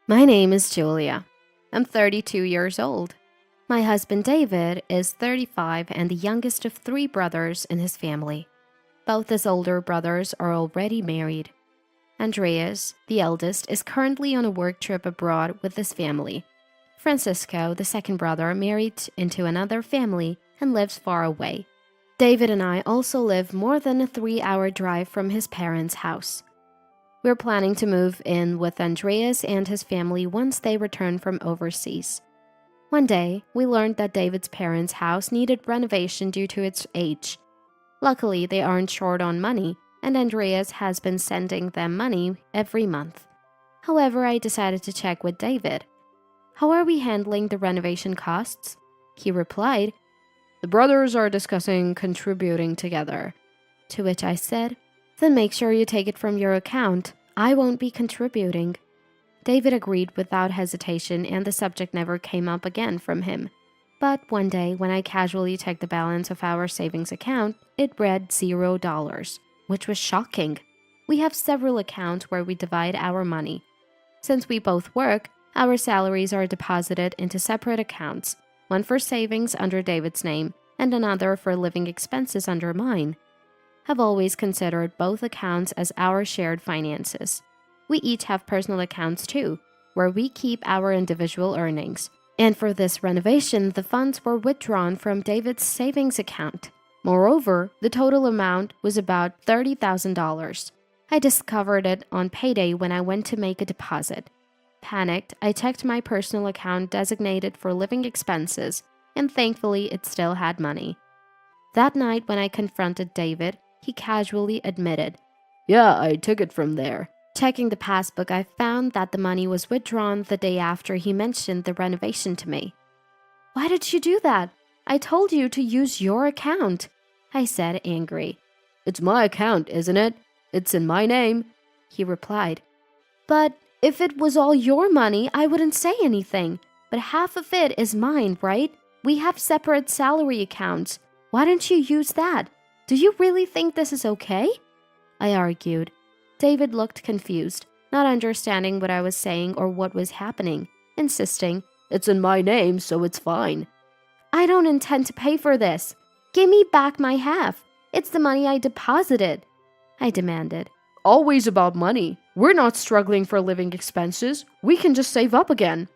My name is Julia. I'm 32 years old. My husband David is 35 and the youngest of three brothers in his family. Both his older brothers are already married. Andreas, the eldest, is currently on a work trip abroad with his family. Francisco, the second brother, married into another family and lives far away. David and I also live more than a 3-hour drive from his parents' house. We're planning to move in with Andreas and his family once they return from overseas. One day, we learned that David's parents' house needed renovation due to its age. Luckily, they aren't short on money, and Andreas has been sending them money every month. However, I decided to check with David. "How are we handling the renovation costs?" He replied, "The brothers are discussing contributing together." To which I said, "Then make sure you take it from your account. I won't be contributing." David agreed without hesitation, and the subject never came up again from him. But one day, when I casually checked the balance of our savings account, it read $0, which was shocking. We have several accounts where we divide our money. Since we both work, our salaries are deposited into separate accounts, one for savings under David's name and another for living expenses under mine. Have always considered both accounts as our shared finances. We each have personal accounts too, where we keep our individual earnings. And for this renovation, the funds were withdrawn from David's savings account. Moreover, the total amount was about $30,000. I discovered it on payday when I went to make a deposit. Panicked, I checked my personal account designated for living expenses, and thankfully it still had money. That night when I confronted David, he casually admitted, "Yeah, I took it from there." Checking the passbook, I found that the money was withdrawn the day after he mentioned the renovation to me. "Why did you do that? I told you to use your account," I said, angry. "It's my account, isn't it? It's in my name," he replied. "But if it was all your money, I wouldn't say anything. But half of it is mine, right? We have separate salary accounts. Why don't you use that? Do you really think this is okay?" I argued. David looked confused, not understanding what I was saying or what was happening, insisting, "It's in my name, so it's fine." "I don't intend to pay for this. Give me back my half. It's the money I deposited," I demanded. "Always about money. We're not struggling for living expenses. We can just save up again."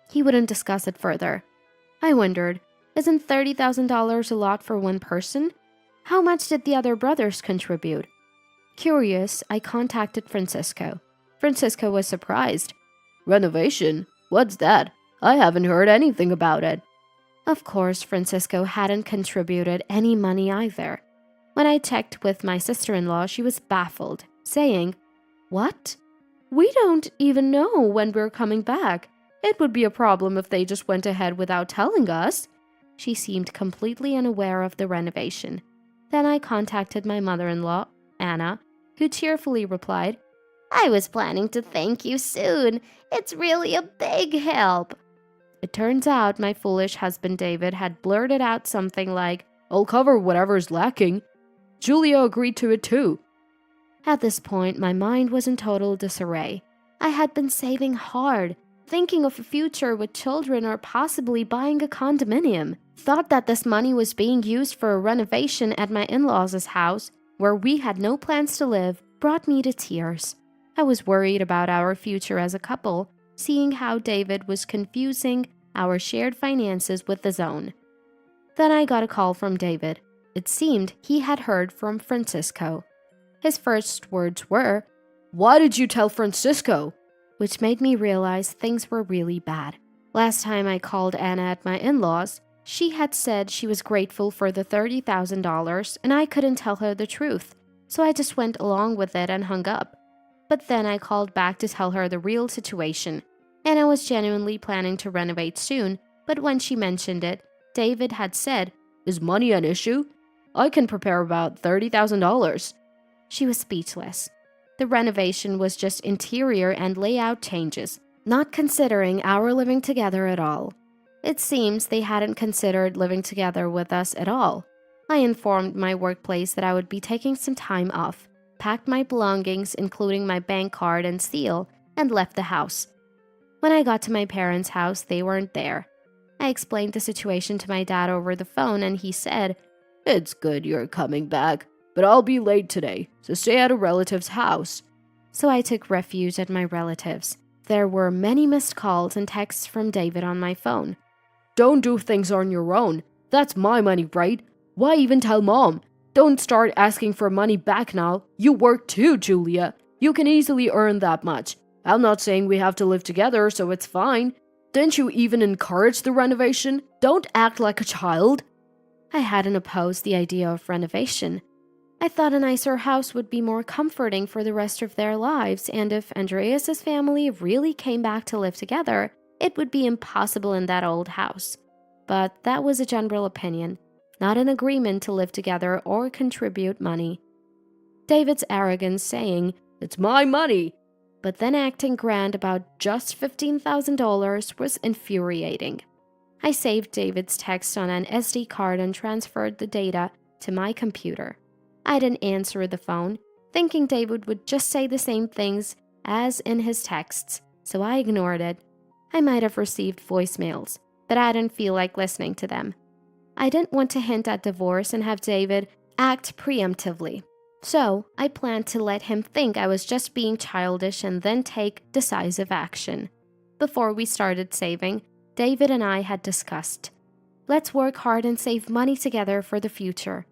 He wouldn't discuss it further. I wondered, isn't $30,000 a lot for one person? How much did the other brothers contribute? Curious, I contacted Francisco. Francisco was surprised. "Renovation? What's that? I haven't heard anything about it." Of course, Francisco hadn't contributed any money either. When I checked with my sister-in-law, she was baffled, saying, "What? We don't even know when we're coming back. It would be a problem if they just went ahead without telling us." She seemed completely unaware of the renovation. Then I contacted my mother-in-law, Anna, who cheerfully replied, "I was planning to thank you soon. It's really a big help." It turns out my foolish husband David had blurted out something like, "I'll cover whatever's lacking." Julia agreed to it too. At this point, my mind was in total disarray. I had been saving hard, thinking of a future with children or possibly buying a condominium. Thought that this money was being used for a renovation at my in-laws' house, where we had no plans to live, brought me to tears. I was worried about our future as a couple, seeing how David was confusing our shared finances with his own. Then I got a call from David. It seemed he had heard from Francisco. His first words were, "Why did you tell Francisco?" Which made me realize things were really bad. Last time I called Anna at my in-laws, she had said she was grateful for the $30,000 and I couldn't tell her the truth, so I just went along with it and hung up. But then I called back to tell her the real situation. Anna was genuinely planning to renovate soon, but when she mentioned it, David had said, "Is money an issue? I can prepare about $30,000. She was speechless. The renovation was just interior and layout changes, not considering our living together at all. It seems they hadn't considered living together with us at all. I informed my workplace that I would be taking some time off, packed my belongings including my bank card and seal, and left the house. When I got to my parents' house, they weren't there. I explained the situation to my dad over the phone and he said, "It's good you're coming back, but I'll be late today, so stay at a relative's house." So I took refuge at my relatives. There were many missed calls and texts from David on my phone. "Don't do things on your own. That's my money, right? Why even tell mom? Don't start asking for money back now. You work too, Julia. You can easily earn that much. I'm not saying we have to live together, so it's fine. Didn't you even encourage the renovation? Don't act like a child." I hadn't opposed the idea of renovation. I thought a nicer house would be more comforting for the rest of their lives, and if Andreas's family really came back to live together, it would be impossible in that old house. But that was a general opinion, not an agreement to live together or contribute money. David's arrogance saying, "It's my money," but then acting grand about just $15,000 was infuriating. I saved David's text on an SD card and transferred the data to my computer. I didn't answer the phone, thinking David would just say the same things as in his texts, so I ignored it. I might have received voicemails, but I didn't feel like listening to them. I didn't want to hint at divorce and have David act preemptively. So I planned to let him think I was just being childish and then take decisive action. Before we started saving, David and I had discussed, let's work hard and save money together for the future.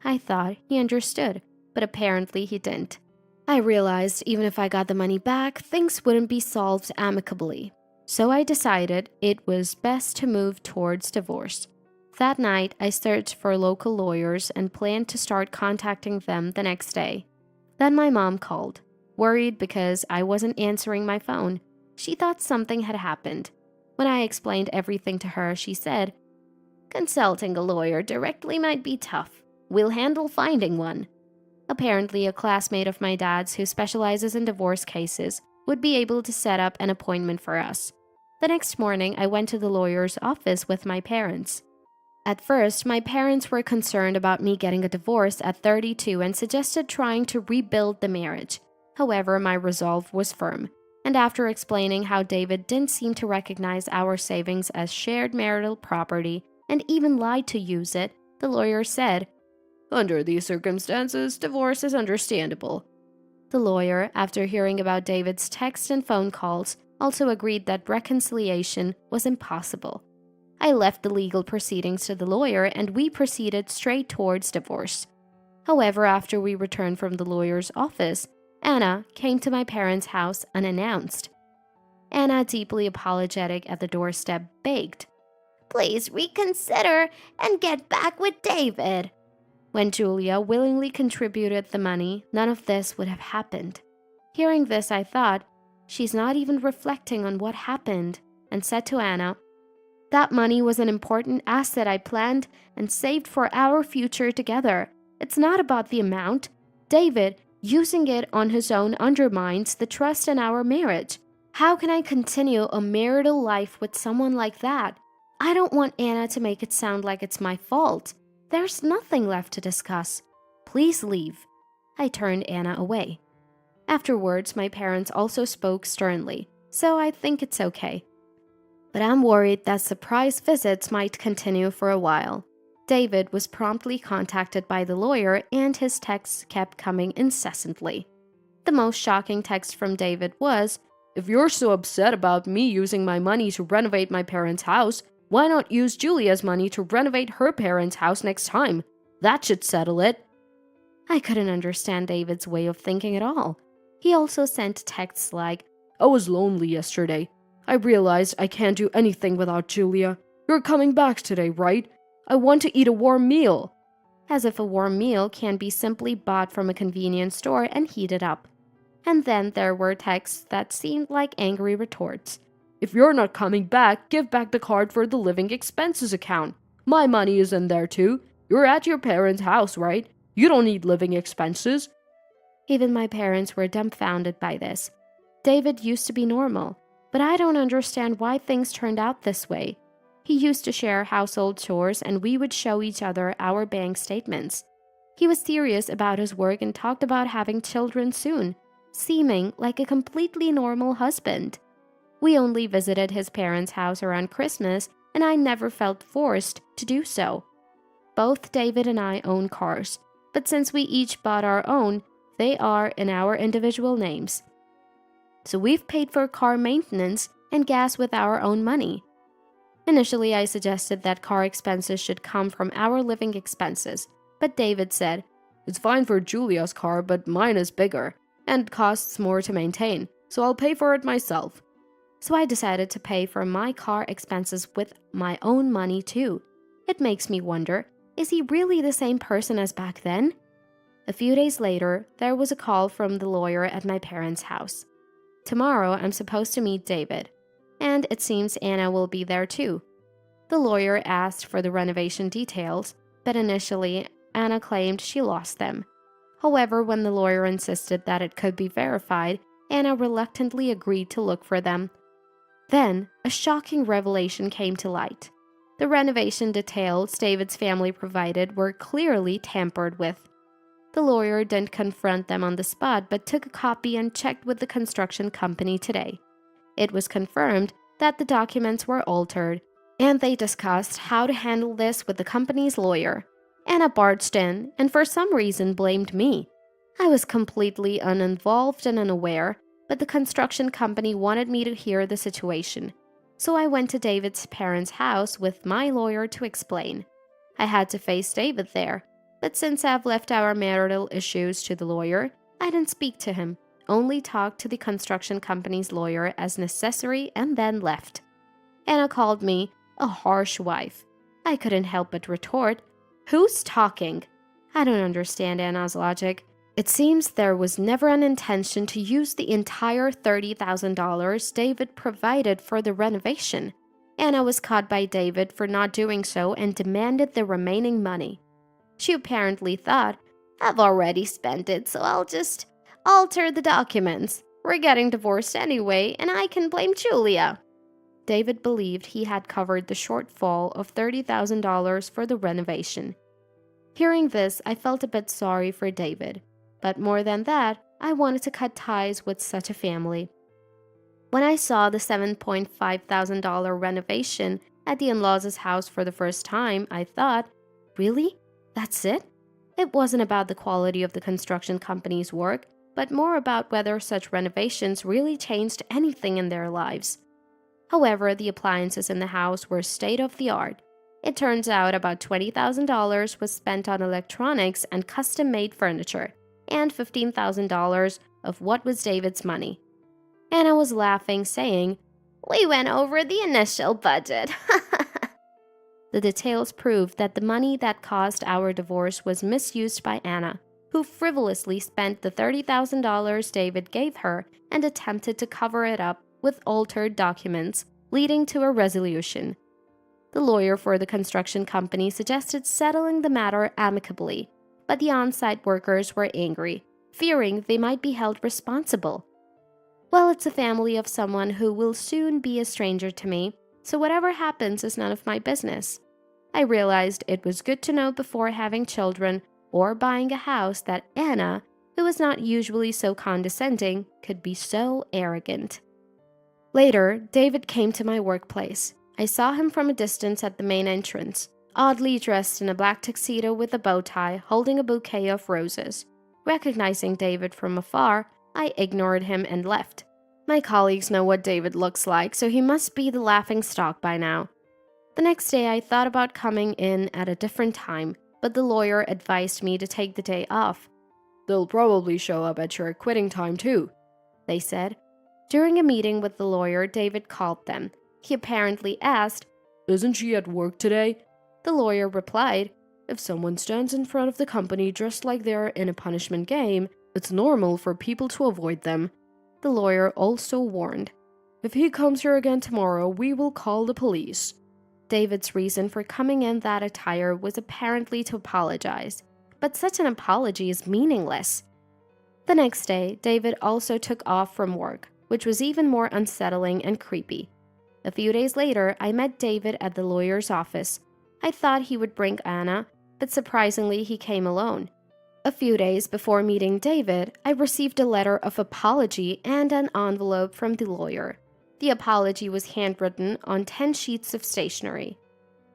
I thought he understood, but apparently he didn't. I realized even if I got the money back, things wouldn't be solved amicably. So I decided it was best to move towards divorce. That night, I searched for local lawyers and planned to start contacting them the next day. Then my mom called, worried because I wasn't answering my phone. She thought something had happened. When I explained everything to her, she said, "Consulting a lawyer directly might be tough. We'll handle finding one." Apparently, a classmate of my dad's who specializes in divorce cases would be able to set up an appointment for us. The next morning, I went to the lawyer's office with my parents. At first, my parents were concerned about me getting a divorce at 32 and suggested trying to rebuild the marriage. However, my resolve was firm, and after explaining how David didn't seem to recognize our savings as shared marital property and even lied to use it, the lawyer said, "Under these circumstances, divorce is understandable." The lawyer, after hearing about David's text and phone calls, also agreed that reconciliation was impossible. I left the legal proceedings to the lawyer and we proceeded straight towards divorce. However, after we returned from the lawyer's office, Anna came to my parents' house unannounced. Anna, deeply apologetic at the doorstep, begged, "Please reconsider and get back with David." When Julia willingly contributed the money, none of this would have happened. Hearing this, I thought, she's not even reflecting on what happened, and said to Anna, "That money was an important asset I planned and saved for our future together. It's not about the amount. David, using it on his own undermines the trust in our marriage. How can I continue a marital life with someone like that? I don't want Anna to make it sound like it's my fault. There's nothing left to discuss. Please leave." I turned Anna away. Afterwards, my parents also spoke sternly, so I think it's okay. But I'm worried that surprise visits might continue for a while. David was promptly contacted by the lawyer and his texts kept coming incessantly. The most shocking text from David was, "If you're so upset about me using my money to renovate my parents' house, why not use Julia's money to renovate her parents' house next time? That should settle it." I couldn't understand David's way of thinking at all. He also sent texts like, "I was lonely yesterday. I realized I can't do anything without Julia. You're coming back today, right? I want to eat a warm meal." As if a warm meal can be simply bought from a convenience store and heated up. And then there were texts that seemed like angry retorts. "If you're not coming back, give back the card for the living expenses account. My money is in there too. You're at your parents' house, right? You don't need living expenses." Even my parents were dumbfounded by this. David used to be normal, but I don't understand why things turned out this way. He used to share household chores and we would show each other our bank statements. He was serious about his work and talked about having children soon, seeming like a completely normal husband. We only visited his parents' house around Christmas, and I never felt forced to do so. Both David and I own cars, but since we each bought our own, they are in our individual names. So we've paid for car maintenance and gas with our own money. Initially, I suggested that car expenses should come from our living expenses, but David said, It's fine for Julia's car, but mine is bigger and costs more to maintain, so I'll pay for it myself. So I decided to pay for my car expenses with my own money too. It makes me wonder, is he really the same person as back then? A few days later, there was a call from the lawyer at my parents' house. Tomorrow, I'm supposed to meet David, and it seems Anna will be there too. The lawyer asked for the renovation details, but initially, Anna claimed she lost them. However, when the lawyer insisted that it could be verified, Anna reluctantly agreed to look for them. Then, a shocking revelation came to light. The renovation details David's family provided were clearly tampered with. The lawyer didn't confront them on the spot, but took a copy and checked with the construction company today. It was confirmed that the documents were altered, and they discussed how to handle this with the company's lawyer. Anna barged in and for some reason blamed me. I was completely uninvolved and unaware, but the construction company wanted me to hear the situation. So I went to David's parents' house with my lawyer to explain. I had to face David there, but since I've left our marital issues to the lawyer, I didn't speak to him, only talked to the construction company's lawyer as necessary and then left. Anna called me a harsh wife. I couldn't help but retort, "Who's talking?" I don't understand Anna's logic. It seems there was never an intention to use the entire $30,000 David provided for the renovation. Anna was caught by David for not doing so and demanded the remaining money. She apparently thought, "I've already spent it, so I'll just alter the documents. We're getting divorced anyway, and I can blame Julia." David believed he had covered the shortfall of $30,000 for the renovation. Hearing this, I felt a bit sorry for David. But more than that, I wanted to cut ties with such a family. When I saw the $7,500 renovation at the in-laws' house for the first time, I thought, really? That's it? It wasn't about the quality of the construction company's work, but more about whether such renovations really changed anything in their lives. However, the appliances in the house were state-of-the-art. It turns out about $20,000 was spent on electronics and custom-made furniture, and $15,000 of what was David's money. Anna was laughing, saying, "We went over the initial budget." The details proved that the money that caused our divorce was misused by Anna, who frivolously spent the $30,000 David gave her and attempted to cover it up with altered documents, leading to a resolution. The lawyer for the construction company suggested settling the matter amicably, but the on-site workers were angry, fearing they might be held responsible. Well, it's a family of someone who will soon be a stranger to me, so whatever happens is none of my business. I realized it was good to know before having children or buying a house that Anna, who was not usually so condescending, could be so arrogant. Later, David came to my workplace. I saw him from a distance at the main entrance, oddly dressed in a black tuxedo with a bow tie, holding a bouquet of roses. Recognizing David from afar, I ignored him and left. My colleagues know what David looks like, so he must be the laughingstock by now. The next day, I thought about coming in at a different time, but the lawyer advised me to take the day off. They'll probably show up at your quitting time too, they said. During a meeting with the lawyer, David called them. He apparently asked, "Isn't she at work today?" The lawyer replied, "If someone stands in front of the company dressed like they're in a punishment game, it's normal for people to avoid them." The lawyer also warned, "If he comes here again tomorrow, we will call the police." David's reason for coming in that attire was apparently to apologize, but such an apology is meaningless. The next day, David also took off from work, which was even more unsettling and creepy. A few days later, I met David at the lawyer's office. I thought he would bring Anna, but surprisingly, he came alone. A few days before meeting David, I received a letter of apology and an envelope from the lawyer. The apology was handwritten on 10 sheets of stationery.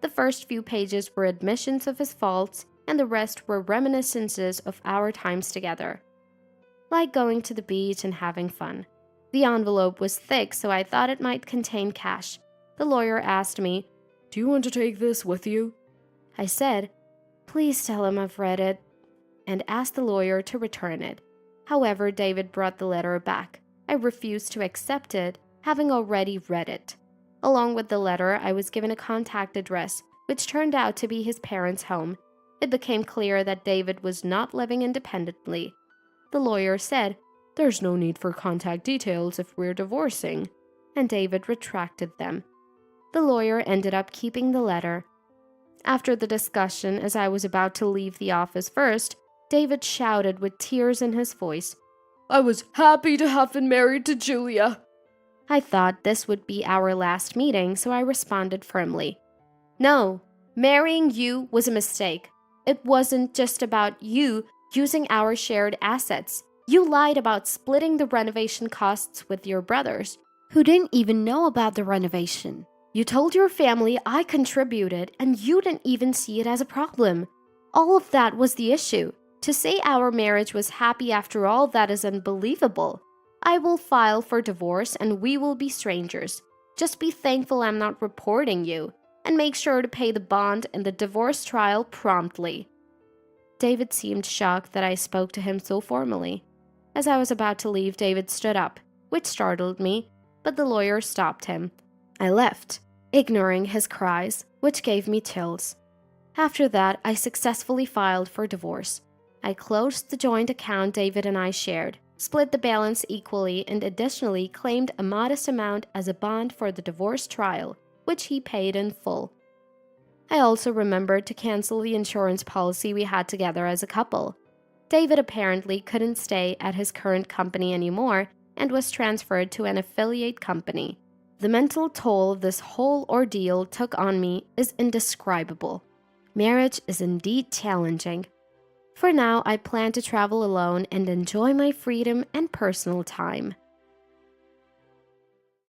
The first few pages were admissions of his faults, and the rest were reminiscences of our times together, like going to the beach and having fun. The envelope was thick, so I thought it might contain cash. The lawyer asked me, "Do you want to take this with you?" I said, "Please tell him I've read it," and asked the lawyer to return it. However, David brought the letter back. I refused to accept it, having already read it. Along with the letter, I was given a contact address, which turned out to be his parents' home. It became clear that David was not living independently. The lawyer said, "There's no need for contact details if we're divorcing," and David retracted them. The lawyer ended up keeping the letter. After the discussion, as I was about to leave the office first, David shouted with tears in his voice, "I was happy to have been married to Julia." I thought this would be our last meeting, so I responded firmly, "No, marrying you was a mistake. It wasn't just about you using our shared assets. You lied about splitting the renovation costs with your brothers, who didn't even know about the renovation. You told your family I contributed, and you didn't even see it as a problem. All of that was the issue. To say our marriage was happy after all that is unbelievable. I will file for divorce and we will be strangers. Just be thankful I'm not reporting you, and make sure to pay the bond and the divorce trial promptly." David seemed shocked that I spoke to him so formally. As I was about to leave, David stood up, which startled me, but the lawyer stopped him. I left, ignoring his cries, which gave me chills. After that, I successfully filed for divorce. I closed the joint account David and I shared, split the balance equally, and additionally claimed a modest amount as a bond for the divorce trial, which he paid in full. I also remembered to cancel the insurance policy we had together as a couple. David apparently couldn't stay at his current company anymore and was transferred to an affiliate company. The mental toll this whole ordeal took on me is indescribable. Marriage is indeed challenging. For now, I plan to travel alone and enjoy my freedom and personal time.